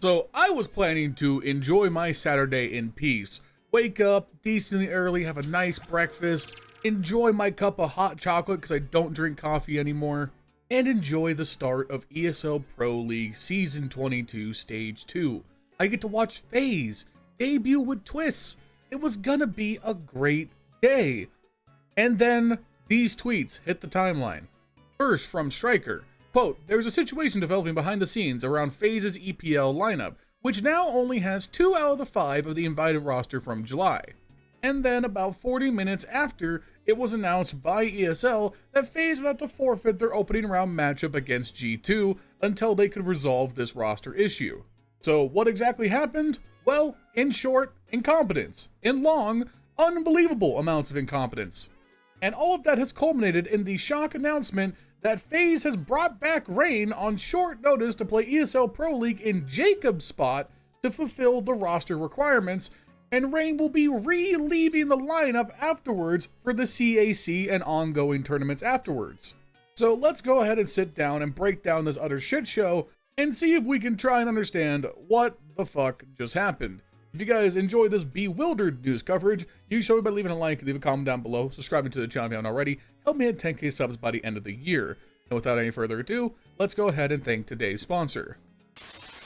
So I was planning to enjoy my Saturday in peace. Wake up decently early, have a nice breakfast, enjoy my cup of hot chocolate because I don't drink coffee anymore, and enjoy the start of ESL Pro League Season 22 Stage 2. I get to watch FaZe debut with twists. It was gonna be a great day. And then these tweets hit the timeline. First from Striker. Quote, there's a situation developing behind the scenes around FaZe's EPL lineup, which now only has 2 out of the 5 of the invited roster from July. And then about 40 minutes after, it was announced by ESL that FaZe would have to forfeit their opening round matchup against G2 until they could resolve this roster issue. So what exactly happened? Well, in short, incompetence. In long, unbelievable amounts of incompetence. And all of that has culminated in the shock announcement that FaZe has brought back Rain on short notice to play ESL Pro League in Jcobb's spot to fulfill the roster requirements, and Rain will be re-leaving the lineup afterwards for the CAC and ongoing tournaments afterwards. So let's go ahead and sit down and break down this utter shit show and see if we can try and understand what the fuck just happened. If you guys enjoy this bewildered news coverage, you show me by leaving a like, leave a comment down below, subscribing to the channel if you haven't already, help me hit 10k subs by the end of the year. And without any further ado, let's go ahead and thank today's sponsor.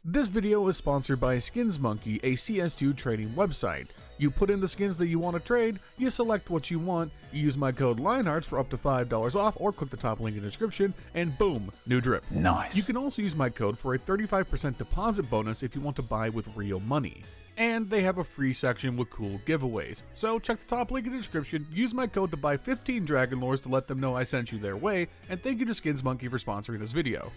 This video is sponsored by SkinsMonkey, a CS2 trading website. You put in the skins that you want to trade, you select what you want, you use my code LionHeartZ for up to $5 off, or click the top link in the description, and boom, new drip. Nice. You can also use my code for a 35% deposit bonus if you want to buy with real money. And they have a free section with cool giveaways. So check the top link in the description, use my code to buy 15 Dragon Lores to let them know I sent you their way, and thank you to SkinsMonkey for sponsoring this video.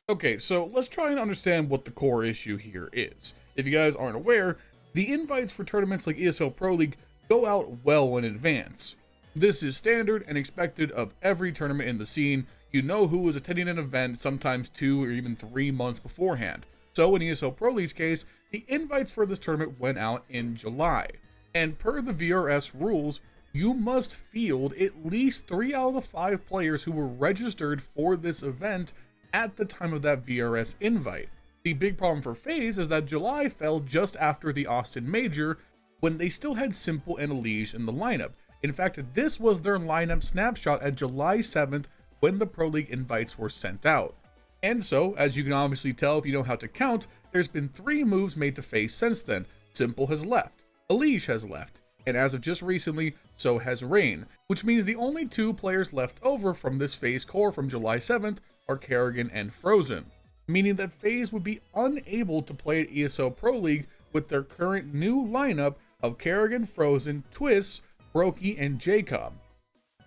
Okay, so let's try and understand what the core issue here is. If you guys aren't aware, the invites for tournaments like ESL Pro League go out well in advance. This is standard and expected of every tournament in the scene. You know who is attending an event sometimes 2 or even 3 months beforehand. So in ESL Pro League's case, the invites for this tournament went out in July. And per the VRS rules, you must field at least 3 out of the 5 players who were registered for this event at the time of that VRS invite. The big problem for FaZe is that July fell just after the Austin Major, when they still had Simple and Elige in the lineup. In fact, this was their lineup snapshot at July 7th when the Pro League invites were sent out. And so, as you can obviously tell if you know how to count, there's been 3 moves made to FaZe since then. Simple has left, Elige has left, and as of just recently, so has Rain, which means the only 2 players left over from this FaZe core from July 7th are Karrigan and Frozen, meaning that FaZe would be unable to play at ESL Pro League with their current new lineup of Karrigan, Frozen, Twists, Brokey, and Jcobb.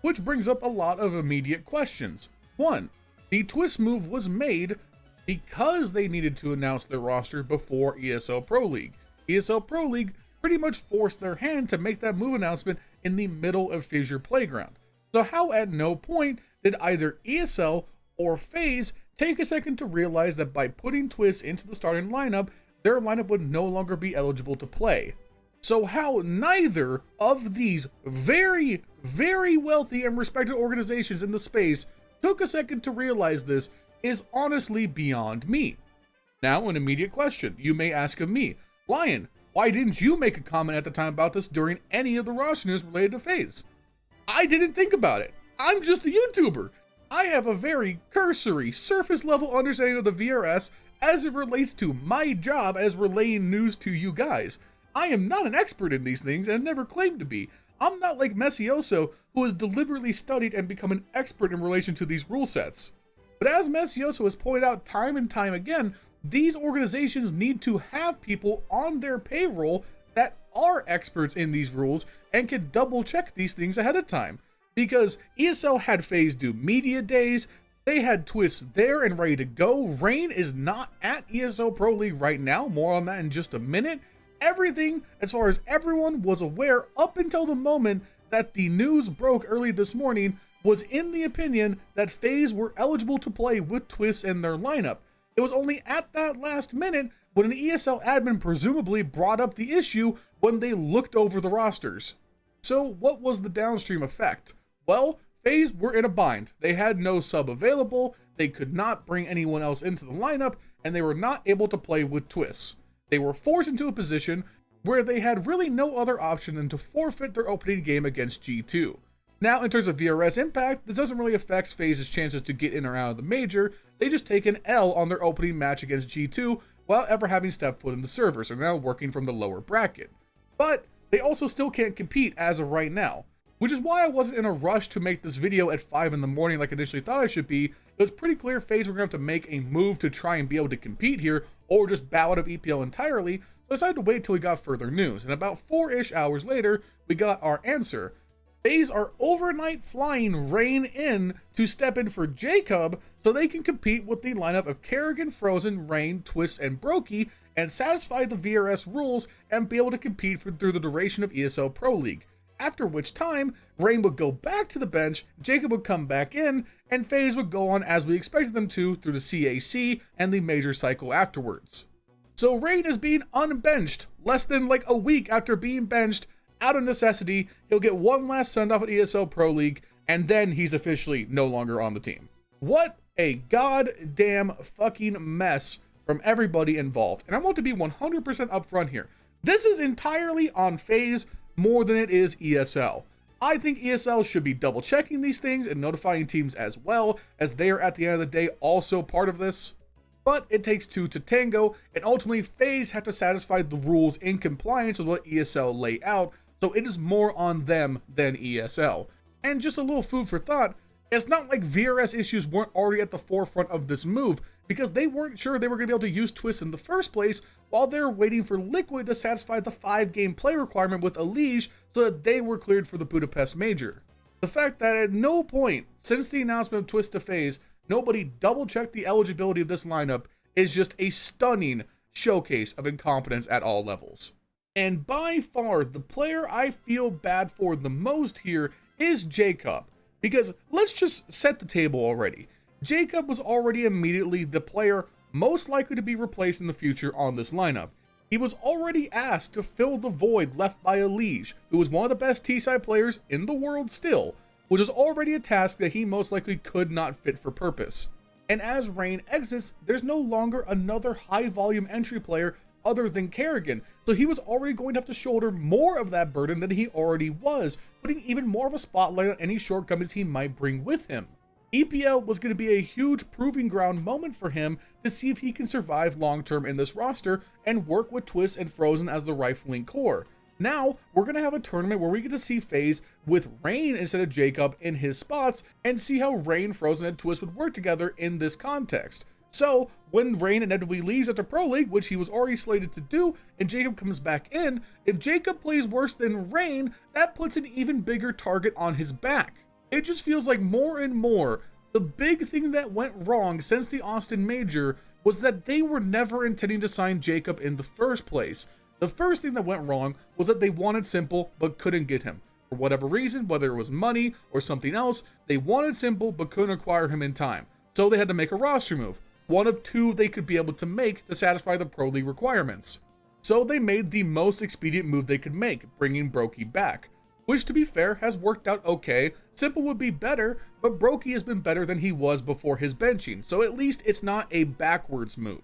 Which brings up a lot of immediate questions. 1. The Twist move was made because they needed to announce their roster before ESL Pro League. ESL Pro League pretty much forced their hand to make that move announcement in the middle of Fissure Playground. So how at no point did either ESL or FaZe take a second to realize that by putting Twist into the starting lineup, their lineup would no longer be eligible to play? So how neither of these very, very wealthy and respected organizations in the space took a second to realize this is honestly beyond me. Now, an immediate question you may ask of me, Lion, why didn't you make a comment at the time about this during any of the roster news related to FaZe? I didn't think about it. I'm just a YouTuber. I have a very cursory, surface level understanding of the VRS as it relates to my job as relaying news to you guys. I am not an expert in these things and never claimed to be. I'm not like Messioso, who has deliberately studied and become an expert in relation to these rule sets. But as Messioso has pointed out time and time again, these organizations need to have people on their payroll that are experts in these rules and can double check these things ahead of time. Because ESL had FaZe do media days, they had Twists there and ready to go. Rain is not at ESL Pro League right now, more on that in just a minute. Everything, as far as everyone was aware up until the moment that the news broke early this morning, was in the opinion that FaZe were eligible to play with Twists in their lineup. It was only at that last minute when an ESL admin presumably brought up the issue when they looked over the rosters. So what was the downstream effect? Well, FaZe were in a bind. They had no sub available, they could not bring anyone else into the lineup, and they were not able to play with Twists. They were forced into a position where they had really no other option than to forfeit their opening game against G2. Now, in terms of VRS impact, this doesn't really affect FaZe's chances to get in or out of the major. They just take an L on their opening match against G2 without ever having stepped foot in the server, so now working from the lower bracket. But they also still can't compete as of right now, which is why I wasn't in a rush to make this video at 5 in the morning like I initially thought I should be. It was pretty clear FaZe were going to have to make a move to try and be able to compete here, or just bow out of EPL entirely, so I decided to wait till we got further news, and about 4-ish hours later, we got our answer. FaZe are overnight flying Rain in to step in for Jcobb so they can compete with the lineup of Kerrigan, Frozen, Rain, Twist, and Brokey and satisfy the VRS rules and be able to compete through the duration of ESL Pro League. After which time, Rain would go back to the bench, Jcobb would come back in, and FaZe would go on as we expected them to through the CAC and the major cycle afterwards. So Rain is being unbenched less than like a week after being benched. Out of necessity, he'll get one last send-off at ESL Pro League, and then he's officially no longer on the team. What a goddamn fucking mess from everybody involved. And I want to be 100% upfront here. This is entirely on FaZe more than it is ESL. I think ESL should be double-checking these things and notifying teams as well, as they are at the end of the day also part of this. But it takes two to tango, and ultimately FaZe have to satisfy the rules in compliance with what ESL lay out, so it is more on them than ESL. And just a little food for thought, it's not like VRS issues weren't already at the forefront of this move, because they weren't sure they were going to be able to use Twist in the first place while they were waiting for Liquid to satisfy the 5-game play requirement with LBKcs so that they were cleared for the Budapest Major. The fact that at no point since the announcement of Twist to FaZe, nobody double-checked the eligibility of this lineup is just a stunning showcase of incompetence at all levels. And by far, the player I feel bad for the most here is Jcobb. Because let's just set the table already. Jcobb was already immediately the player most likely to be replaced in the future on this lineup. He was already asked to fill the void left by LBKcs, who was one of the best T-side players in the world still, which is already a task that he most likely could not fit for purpose. And as Rain exits, there's no longer another high-volume entry player other than Kerrigan, so he was already going to have to shoulder more of that burden than he already was, putting even more of a spotlight on any shortcomings he might bring with him. EPL was going to be a huge proving ground moment for him to see if he can survive long-term in this roster and work with Twist and Frozen as the rifling core. Now, we're going to have a tournament where we get to see FaZe with Rain instead of Jcobb in his spots and see how Rain, Frozen, and Twist would work together in this context. So, when Rain inevitably leaves after Pro League, which he was already slated to do, and Jcobb comes back in, if Jcobb plays worse than Rain, that puts an even bigger target on his back. It just feels like more and more, the big thing that went wrong since the Austin Major was that they were never intending to sign Jcobb in the first place. The first thing that went wrong was that they wanted Simple but couldn't get him. For whatever reason, whether it was money or something else, they wanted Simple but couldn't acquire him in time. So they had to make a roster move. One of two they could be able to make to satisfy the Pro League requirements. So they made the most expedient move they could make, bringing Brokey back. Which, to be fair, has worked out okay. Simple would be better, but Brokey has been better than he was before his benching, so at least it's not a backwards move.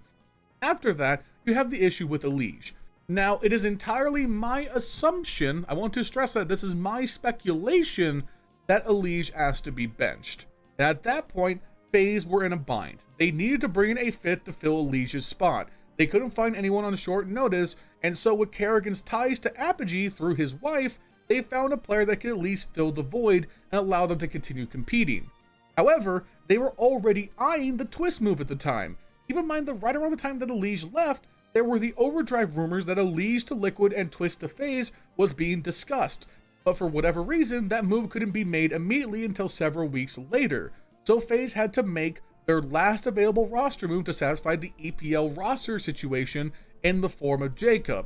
After that, you have the issue with LBKcs. Now, it is entirely my assumption, I want to stress that this is my speculation, that LBKcs asked to be benched. And at that point, FaZe were in a bind. They needed to bring in a fit to fill LBKcs' spot. They couldn't find anyone on short notice, and so with Kerrigan's ties to Apogee through his wife, they found a player that could at least fill the void and allow them to continue competing. However, they were already eyeing the Twist move at the time. Keep in mind that right around the time that LBKcs left, there were the overdrive rumors that LBKcs to Liquid and Twist to FaZe was being discussed, but for whatever reason, that move couldn't be made immediately until several weeks later. So FaZe had to make their last available roster move to satisfy the EPL roster situation in the form of Jcobb.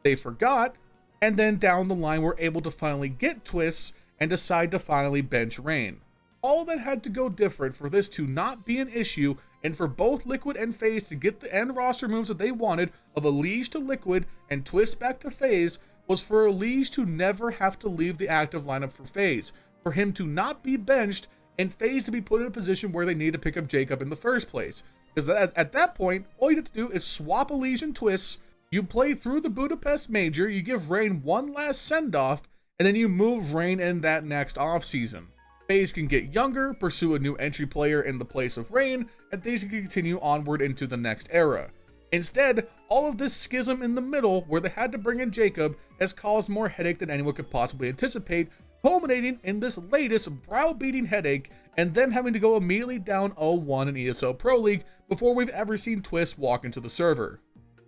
They forgot, and then down the line were able to finally get Twists and decide to finally bench Rain. All that had to go different for this to not be an issue and for both Liquid and FaZe to get the end roster moves that they wanted of LBKcs to Liquid and Twist back to FaZe was for LBKcs to never have to leave the active lineup for FaZe. for him to not be benched and FaZe to be put in a position where they need to pick up Jcobb in the first place. Because at that point, all you have to do is swap Elysian Twists, you play through the Budapest Major, you give Rain one last send-off, and then you move Rain in that next offseason. FaZe can get younger, pursue a new entry player in the place of Rain, and things can continue onward into the next era. Instead, all of this schism in the middle, where they had to bring in Jcobb, has caused more headache than anyone could possibly anticipate, culminating in this latest browbeating headache, and them having to go immediately down 0-1 in ESL Pro League before we've ever seen Twist walk into the server.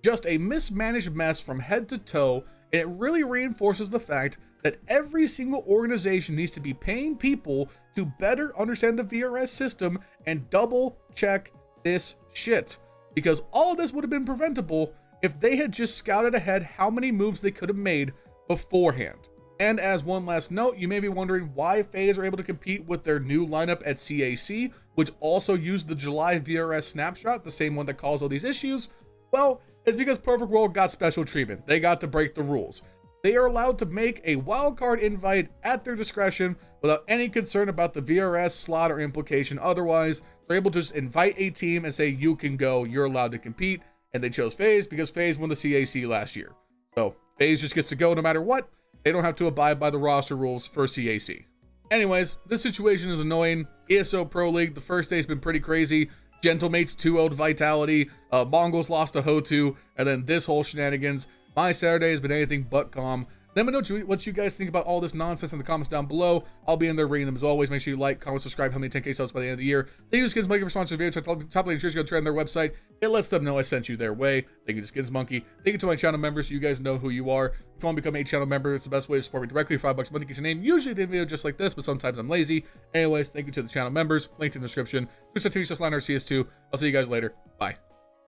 Just a mismanaged mess from head to toe, and it really reinforces the fact that every single organization needs to be paying people to better understand the VRS system and double check this shit. Because all of this would have been preventable if they had just scouted ahead how many moves they could have made beforehand. And as one last note, you may be wondering why FaZe are able to compete with their new lineup at CAC, which also used the July VRS snapshot, the same one that caused all these issues. Well, it's because Perfect World got special treatment. They got to break the rules. They are allowed to make a wildcard invite at their discretion without any concern about the VRS slot or implication. Otherwise, they're able to just invite a team and say, you can go, you're allowed to compete. And they chose FaZe because FaZe won the CAC last year. So FaZe just gets to go no matter what. They don't have to abide by the roster rules for CAC. Anyways, this situation is annoying. ESL Pro League, the first day's been pretty crazy. Gentlemates 2-0'd Vitality, Mongols lost to HOTU, and then this whole shenanigans. My Saturday has been anything but calm. Let me know what you guys think about all this nonsense in the comments down below. I'll be in there reading them as always. Make sure you like, comment, subscribe, help me 10K subs by the end of the year. Thank you to Skins Monkey for sponsoring the video. Check the top link in the description, go try on their website. It lets them know I sent you their way. Thank you to Skins Monkey. Thank you to my channel members so you guys know who you are. If you want to become a channel member, it's the best way to support me directly. $5 a month gets your name. Usually the video just like this, but sometimes I'm lazy. Anyways, thank you to the channel members. Link in the description. Twitch.tv/LionHeartZ. I'll see you guys later. Bye.